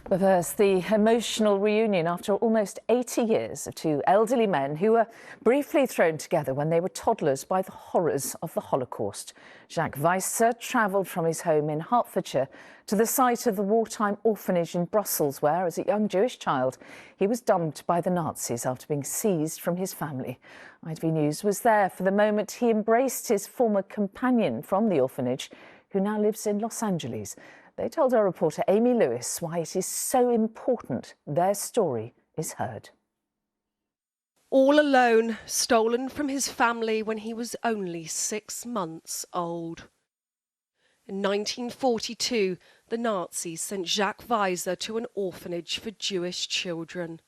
But first, the emotional reunion after almost 80 years of two elderly men who were briefly thrown together when they were toddlers by the horrors of the Holocaust. Jacques Weisser travelled from his home in Hertfordshire to the site of the wartime orphanage in Brussels, where, as a young Jewish child, he was dumped by the Nazis after being seized from his family. ITV News was there for the moment he embraced his former companion from the orphanage, who now lives in Los Angeles. They told our reporter Amy Lewis why it is so important their story is heard. All alone, stolen from his family when he was only 6 months old. In 1942, the Nazis sent Jacques Weisser to an orphanage for Jewish children.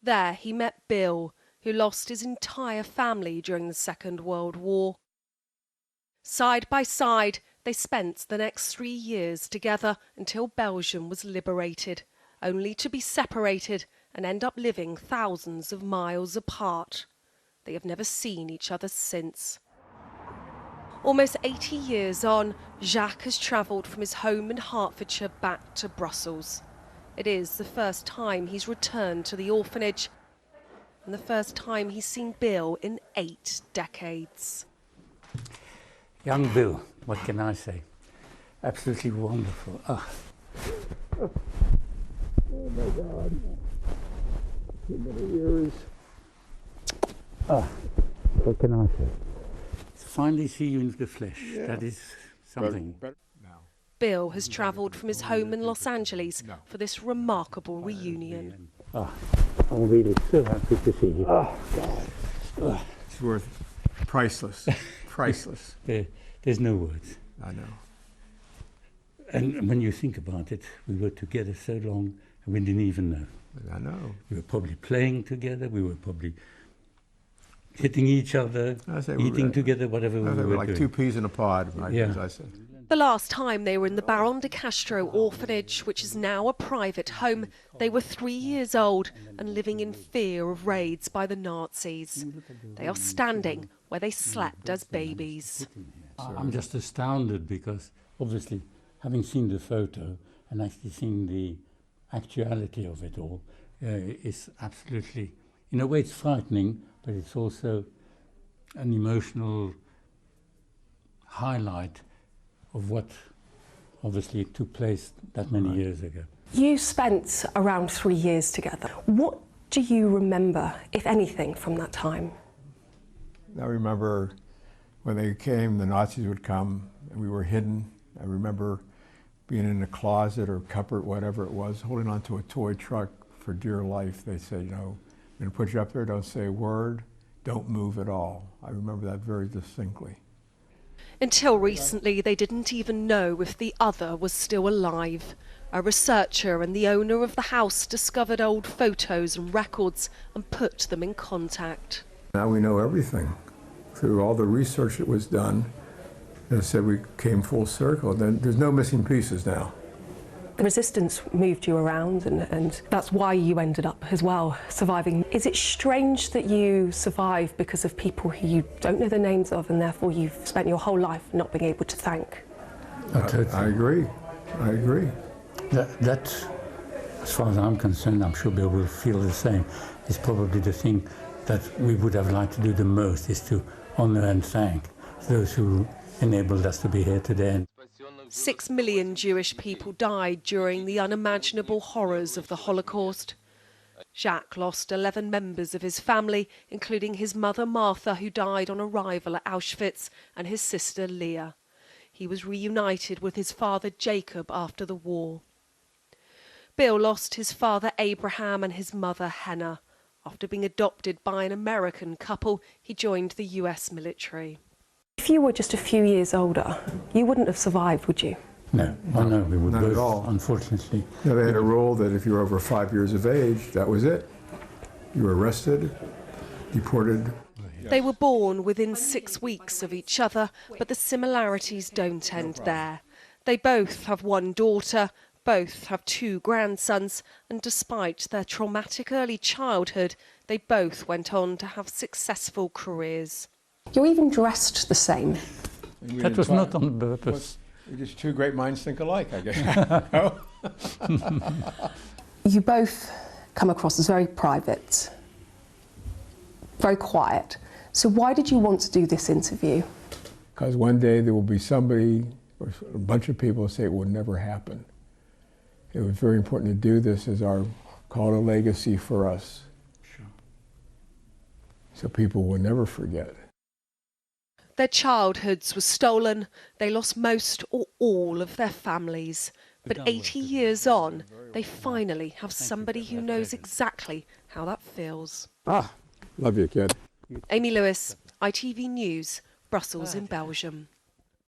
There he met Bill, who lost his entire family during the Second World War. Side by side, they spent the next 3 years together until Belgium was liberated, only to be separated and end up living thousands of miles apart. They have never seen each other since. Almost 80 years on, Jacques has travelled from his home in Hertfordshire back to Brussels. It is the first time he's returned to the orphanage and the first time he's seen Bill in 8 decades. Young Bill, what can I say? Absolutely wonderful. Oh my God. Too many years. What can I say? To finally see you in the flesh, yeah. That is something. Bill has travelled from his home in Los Angeles for this remarkable reunion. I'm really so happy to see you. Oh, God. It's worth priceless. Priceless. There's no words. I know. And when you think about it, we were together so long and we didn't even know. I know. We were probably playing together, we were probably hitting each other, eating together, whatever we were like doing. 2 peas in a pod, as I said. The last time they were in the Baron de Castro orphanage, which is now a private home, they were 3 years old and living in fear of raids by the Nazis. They are standing where they slept as babies. I'm just astounded because, obviously, having seen the photo and actually seeing the actuality of it all, is absolutely, in a way it's frightening, but it's also an emotional highlight of what obviously took place that many years ago. You spent around 3 years together. What do you remember, if anything, from that time? I remember when they came, the Nazis would come, and we were hidden. I remember being in a closet or cupboard, whatever it was, holding onto a toy truck for dear life. They said, you know, I'm going to put you up there, don't say a word, don't move at all. I remember that very distinctly. Until recently, they didn't even know if the other was still alive. A researcher and the owner of the house discovered old photos and records and put them in contact. Now we know everything. Through all the research that was done, as I said, we came full circle. Then there's no missing pieces now. The resistance moved you around, and that's why you ended up as well surviving. Is it strange that you survived because of people who you don't know the names of, and therefore you've spent your whole life not being able to thank? I agree. I agree. That, as far as I'm concerned, I'm sure Bill will feel the same, is probably the thing that we would have liked to do the most, is to honour and thank those who enabled us to be here today. 6 million Jewish people died during the unimaginable horrors of the Holocaust. Jacques lost 11 members of his family, including his mother Martha, who died on arrival at Auschwitz, and his sister Leah. He was reunited with his father Jacob after the war. Bill lost his father Abraham and his mother Hannah. After being adopted by an American couple, he joined the US military. If you were just a few years older, you wouldn't have survived, would you? No, we would not both, at all. Unfortunately. Yeah, they had a rule that if you were over 5 years of age, that was it. You were arrested, deported. They were born within 6 weeks of each other, but the similarities don't end there. They both have one daughter, both have 2 grandsons, and despite their traumatic early childhood, they both went on to have successful careers. You're even dressed the same. That was not on purpose. Just two great minds think alike, I guess. You both come across as very private, very quiet. So why did you want to do this interview? Because one day there will be somebody or a bunch of people say it will never happen. It was very important to do this as our call to legacy for us. Sure. So people will never forget. Their childhoods were stolen. They lost most or all of their families. But 80 years on, they finally have somebody who knows exactly how that feels. Love you, kid. Amy Lewis, ITV News, Brussels in Belgium.